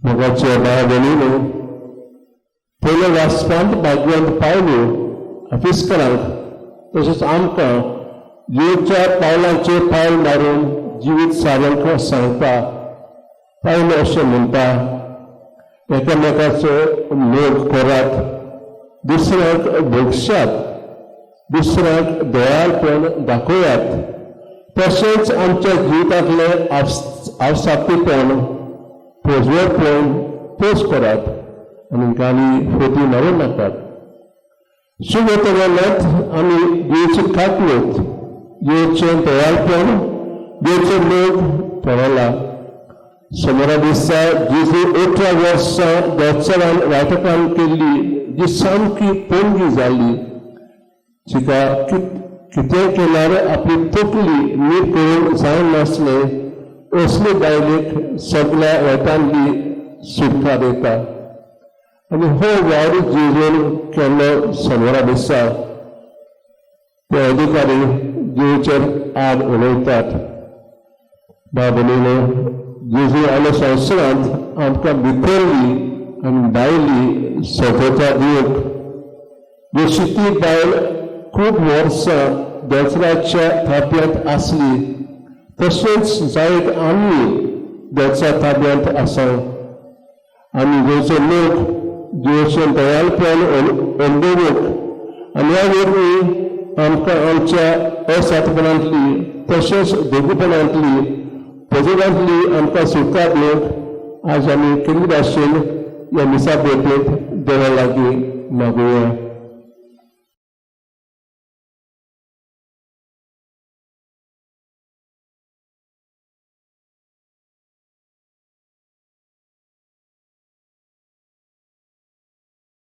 मोगाच्या भाव-भयणीनो, पयले वाचपांत भाग्यांत पावलो अफिस्करांक तशेंच आमकां येवच्या पावलांचेर पावल मारून जिवीत सारंक सांगता पावलो अशें म्हणटा. एकामेकाचो मोग करात, दुसऱ्याक भोगशात, दुसऱ्याक दयाळपण दाखयात, तशेंच आमच्या जिवितांतले आवसापीपण पोजवळपण पोस करात आनी गाणी फोटी मारूं नाकात. शुभ तोरणांत आमी देवची काकूत, देवचें दयाळपण, देवचो मोग पळयला. सोमारा दिसा जेजू 18 वर्सां देवचारान वांटेकान केल्ली जी सामकी पोंगी जाली, जिका कितें केल्यार आपली तकली नीट करून जायनासलें, असले बायलेक सगळ्या वायटांतली सुटका दिता. आनी हो वार जेजून केल्लो सोमारा दिसा ते अधिकारी जेजूचेर आड उलयतात. बाबलीनो, जेजू आल्या संवसारांत आमकां भितरली आनी भायली सजोवता दिवंक. जशी ती बायल खूब वर्सां देवचाराच्या थाप्यांत आसली, तशेंच जायत आमी देवचा ताब्यांत आसां. आमी देवचो मोग, देवचें दयाळपण अणभवूंक आनी ह्या वरवीं आमकां आमच्या असाथपणांतली तशेंच दोगूपणांतली पजोवणांतली आमकां सुटका दिवंक आज आमी केल्ले भाशेन ह्या मिसा भेटेंत देवा लागीं मागुया.